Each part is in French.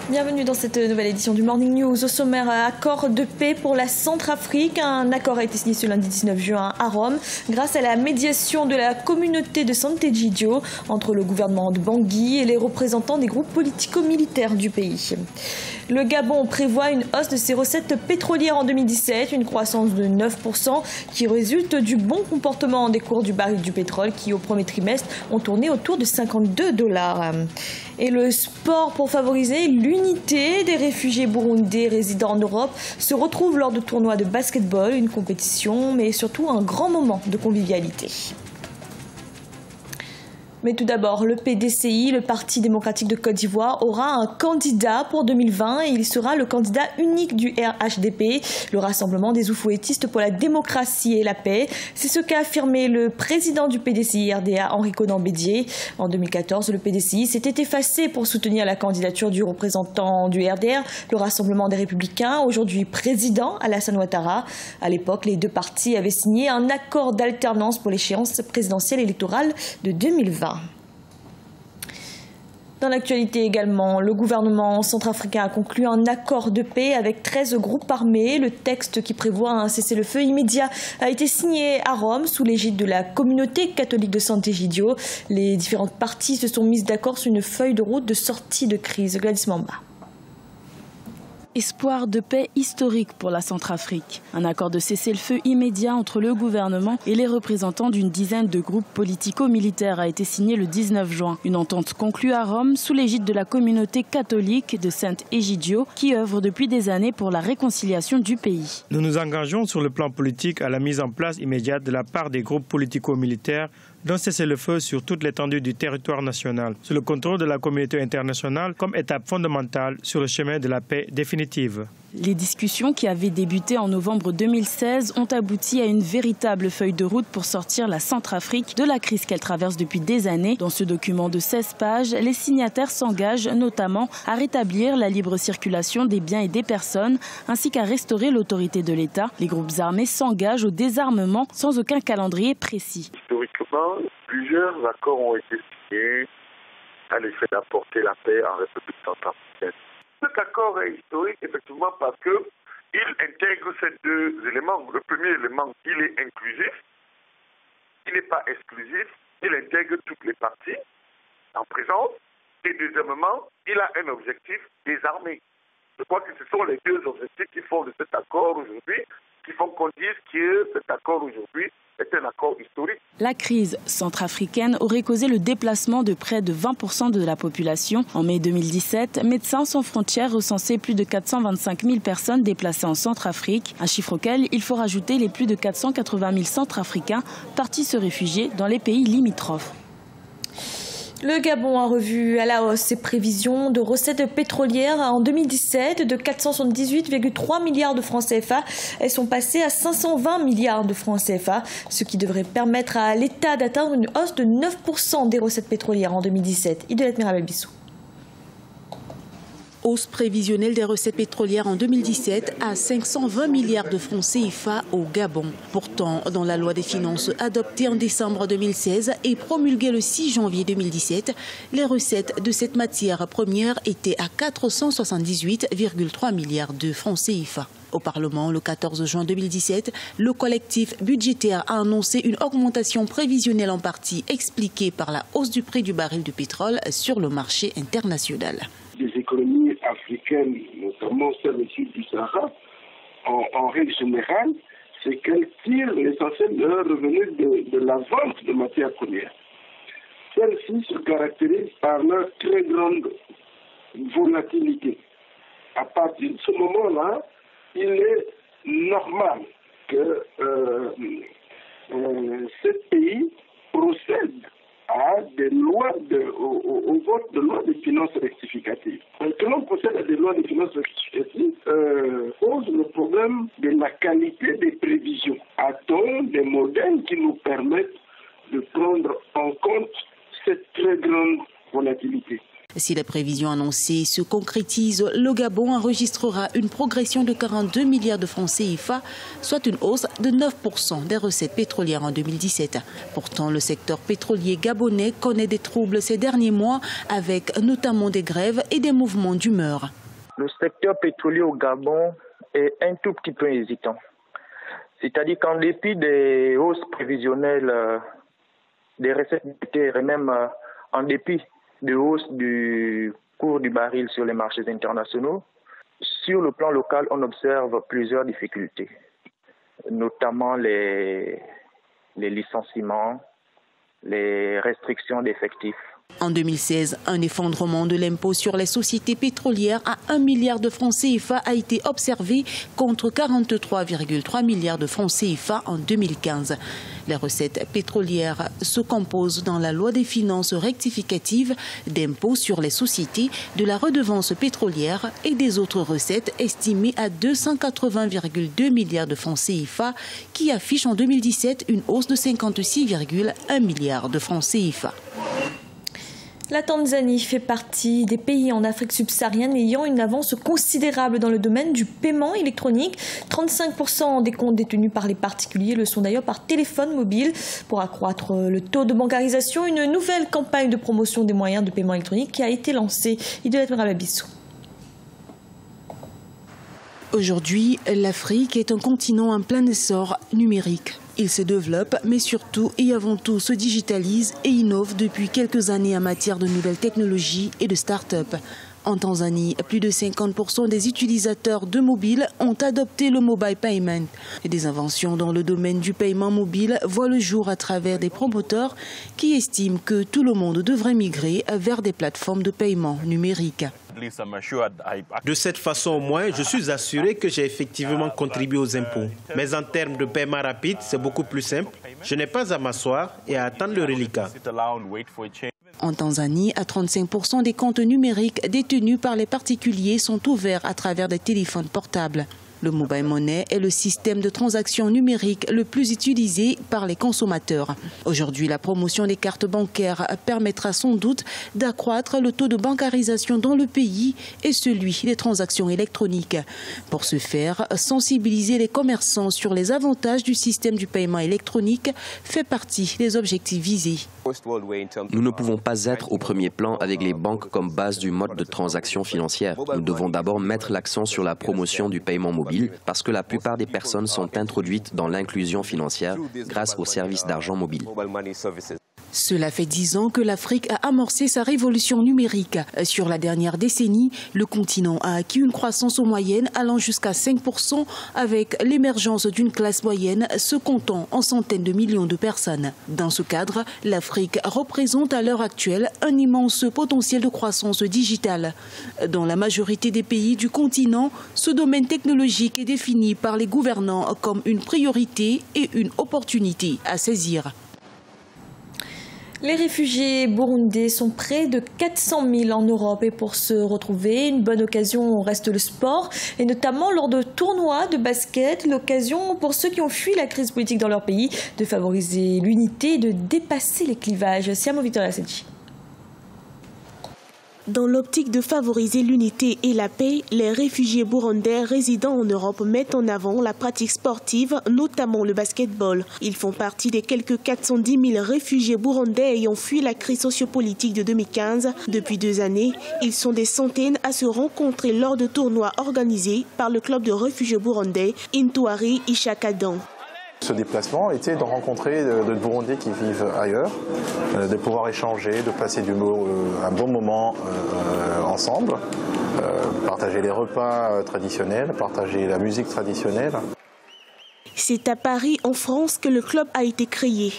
Bienvenue dans cette nouvelle édition du Morning News. Au sommaire, accord de paix pour la Centrafrique. Un accord a été signé ce lundi 19 juin à Rome grâce à la médiation de la communauté de Sant'Egidio entre le gouvernement de Bangui et les représentants des groupes politico-militaires du pays. Le Gabon prévoit une hausse de ses recettes pétrolières en 2017, une croissance de 9% qui résulte du bon comportement des cours du baril du pétrole qui au premier trimestre ont tourné autour de $52. Et le sport pour favoriser l'unité des réfugiés burundais résidant en Europe se retrouve lors de tournois de basketball, une compétition mais surtout un grand moment de convivialité. Mais tout d'abord, le PDCI, le Parti démocratique de Côte d'Ivoire, aura un candidat pour 2020 et il sera le candidat unique du RHDP, le Rassemblement des Oufouettistes pour la démocratie et la paix. C'est ce qu'a affirmé le président du PDCI RDA, Henri Konan Bédié. En 2014, le PDCI s'était effacé pour soutenir la candidature du représentant du RDR, le Rassemblement des Républicains, aujourd'hui président Alassane Ouattara. À l'époque, les deux partis avaient signé un accord d'alternance pour l'échéance présidentielle électorale de 2020. Dans l'actualité également, le gouvernement centrafricain a conclu un accord de paix avec 13 groupes armés. Le texte qui prévoit un cessez-le-feu immédiat a été signé à Rome sous l'égide de la communauté catholique de Sant'Egidio. Les différentes parties se sont mises d'accord sur une feuille de route de sortie de crise. Gladys Mamba. Espoir de paix historique pour la Centrafrique. Un accord de cessez-le-feu immédiat entre le gouvernement et les représentants d'une dizaine de groupes politico-militaires a été signé le 19 juin. Une entente conclue à Rome sous l'égide de la communauté catholique de Sant'Egidio qui œuvre depuis des années pour la réconciliation du pays. Nous nous engageons sur le plan politique à la mise en place immédiate de la part des groupes politico-militaires d'un cessez-le-feu sur toute l'étendue du territoire national, sous le contrôle de la communauté internationale comme étape fondamentale sur le chemin de la paix définitive. Les discussions qui avaient débuté en novembre 2016 ont abouti à une véritable feuille de route pour sortir la Centrafrique de la crise qu'elle traverse depuis des années. Dans ce document de 16 pages, les signataires s'engagent notamment à rétablir la libre circulation des biens et des personnes, ainsi qu'à restaurer l'autorité de l'État. Les groupes armés s'engagent au désarmement sans aucun calendrier précis. Historiquement, plusieurs accords ont été signés à l'effet d'apporter la paix en République centrafricaine. Cet accord est historique effectivement parce qu'il intègre ces deux éléments. Le premier élément, il est inclusif, il n'est pas exclusif, il intègre toutes les parties en présence et deuxièmement, il a un objectif désarmé. Je crois que ce sont les deux objectifs qui font de cet accord aujourd'hui, qui font qu'on dise que cet accord aujourd'hui est un accord historique. La crise centrafricaine aurait causé le déplacement de près de 20% de la population. En mai 2017, Médecins sans frontières recensait plus de 425 000 personnes déplacées en Centrafrique, un chiffre auquel il faut rajouter les plus de 480 000 Centrafricains partis se réfugier dans les pays limitrophes. Le Gabon a revu à la hausse ses prévisions de recettes pétrolières en 2017 de 478,3 milliards de francs CFA. Elles sont passées à 520 milliards de francs CFA, ce qui devrait permettre à l'État d'atteindre une hausse de 9% des recettes pétrolières en 2017. Idelette Mirabel-Bissou. Hausse prévisionnelle des recettes pétrolières en 2017 à 520 milliards de francs CFA au Gabon. Pourtant, dans la loi des finances adoptée en décembre 2016 et promulguée le 6 janvier 2017, les recettes de cette matière première étaient à 478,3 milliards de francs CFA. Au Parlement, le 14 juin 2017, le collectif budgétaire a annoncé une augmentation prévisionnelle en partie expliquée par la hausse du prix du baril de pétrole sur le marché international. Les économies africaines, notamment celles du sud du Sahara, en règle générale, c'est qu'elles tirent l'essentiel de leurs revenus de la vente de matières premières. Celles-ci se caractérisent par leur très grande volatilité. À partir de ce moment-là, il est normal que ce pays procède à des lois au vote de lois de finances rectificatives. Que l'on procède à des lois de finances rectificatives pose le problème de la qualité des prévisions. A-t-on des modèles qui nous permettent de prendre en compte cette très grande volatilité? Si les prévisions annoncées se concrétisent, le Gabon enregistrera une progression de 42 milliards de francs CFA, soit une hausse de 9% des recettes pétrolières en 2017. Pourtant, le secteur pétrolier gabonais connaît des troubles ces derniers mois, avec notamment des grèves et des mouvements d'humeur. Le secteur pétrolier au Gabon est un tout petit peu hésitant. C'est-à-dire qu'en dépit des hausses prévisionnelles des recettes budgétaires et même en dépit de hausse du cours du baril sur les marchés internationaux, sur le plan local, on observe plusieurs difficultés, notamment les licenciements, les restrictions d'effectifs. En 2016, un effondrement de l'impôt sur les sociétés pétrolières à 1 milliard de francs CFA a été observé contre 43,3 milliards de francs CFA en 2015. Les recettes pétrolières se composent dans la loi des finances rectificatives d'impôt sur les sociétés, de la redevance pétrolière et des autres recettes estimées à 280,2 milliards de francs CFA qui affichent en 2017 une hausse de 56,1 milliards de francs CFA. La Tanzanie fait partie des pays en Afrique subsaharienne ayant une avance considérable dans le domaine du paiement électronique. 35% des comptes détenus par les particuliers le sont d'ailleurs par téléphone mobile. Pour accroître le taux de bancarisation, une nouvelle campagne de promotion des moyens de paiement électronique qui a été lancée. Idolat Merababissou. Aujourd'hui, l'Afrique est un continent en plein essor numérique. Il se développe, mais surtout et avant tout se digitalise et innove depuis quelques années en matière de nouvelles technologies et de start-up. En Tanzanie, plus de 50% des utilisateurs de mobile ont adopté le mobile payment. Et des inventions dans le domaine du paiement mobile voient le jour à travers des promoteurs qui estiment que tout le monde devrait migrer vers des plateformes de paiement numériques. De cette façon, au moins, je suis assuré que j'ai effectivement contribué aux impôts. Mais en termes de paiement rapide, c'est beaucoup plus simple. Je n'ai pas à m'asseoir et à attendre le reliquat. En Tanzanie, à 35% des comptes numériques détenus par les particuliers sont ouverts à travers des téléphones portables. Le mobile money est le système de transaction numérique le plus utilisé par les consommateurs. Aujourd'hui, la promotion des cartes bancaires permettra sans doute d'accroître le taux de bancarisation dans le pays et celui des transactions électroniques. Pour ce faire, sensibiliser les commerçants sur les avantages du système du paiement électronique fait partie des objectifs visés. Nous ne pouvons pas être au premier plan avec les banques comme base du mode de transaction financière. Nous devons d'abord mettre l'accent sur la promotion du paiement mobile parce que la plupart des personnes sont introduites dans l'inclusion financière grâce aux services d'argent mobile. Cela fait 10 ans que l'Afrique a amorcé sa révolution numérique. Sur la dernière décennie, le continent a acquis une croissance moyenne allant jusqu'à 5% avec l'émergence d'une classe moyenne se comptant en centaines de millions de personnes. Dans ce cadre, l'Afrique représente à l'heure actuelle un immense potentiel de croissance digitale. Dans la majorité des pays du continent, ce domaine technologique est défini par les gouvernants comme une priorité et une opportunité à saisir. Les réfugiés burundais sont près de 400 000 en Europe et pour se retrouver, une bonne occasion reste le sport et notamment lors de tournois de basket, l'occasion pour ceux qui ont fui la crise politique dans leur pays de favoriser l'unité et de dépasser les clivages. Siamo Victoria Sedji. Dans l'optique de favoriser l'unité et la paix, les réfugiés burundais résidant en Europe mettent en avant la pratique sportive, notamment le basketball. Ils font partie des quelques 410 000 réfugiés burundais ayant fui la crise sociopolitique de 2015. Depuis 2 années, ils sont des centaines à se rencontrer lors de tournois organisés par le club de réfugiés burundais Intwari Ishakadan. Ce déplacement était de rencontrer d'autres Burundais qui vivent ailleurs, de pouvoir échanger, de passer un bon moment ensemble, partager les repas traditionnels, partager la musique traditionnelle. C'est à Paris, en France, que le club a été créé.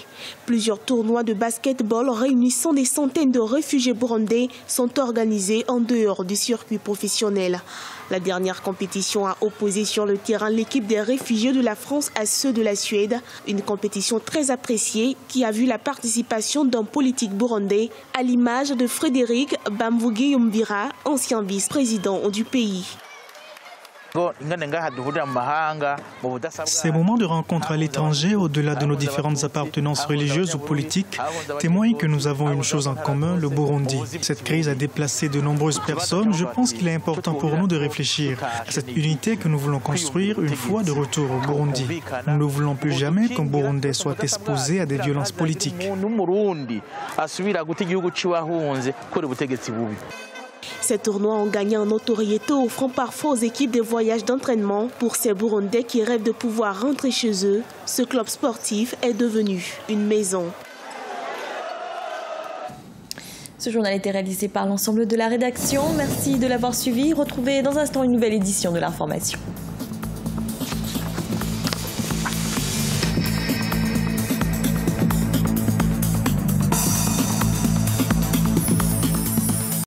Plusieurs tournois de basketball réunissant des centaines de réfugiés burundais sont organisés en dehors du circuit professionnel. La dernière compétition a opposé sur le terrain l'équipe des réfugiés de la France à ceux de la Suède. Une compétition très appréciée qui a vu la participation d'un politique burundais à l'image de Frédéric Bamvugi Yumbira, ancien vice-président du pays. Ces moments de rencontre à l'étranger, au-delà de nos différentes appartenances religieuses ou politiques, témoignent que nous avons une chose en commun, le Burundi. Cette crise a déplacé de nombreuses personnes. Je pense qu'il est important pour nous de réfléchir à cette unité que nous voulons construire une fois de retour au Burundi. Nous ne voulons plus jamais qu'un Burundais soit exposé à des violences politiques. Ces tournois ont gagné en notoriété, offrant parfois aux équipes des voyages d'entraînement. Pour ces Burundais qui rêvent de pouvoir rentrer chez eux, ce club sportif est devenu une maison. Ce journal a été réalisé par l'ensemble de la rédaction. Merci de l'avoir suivi. Retrouvez dans un instant une nouvelle édition de l'information.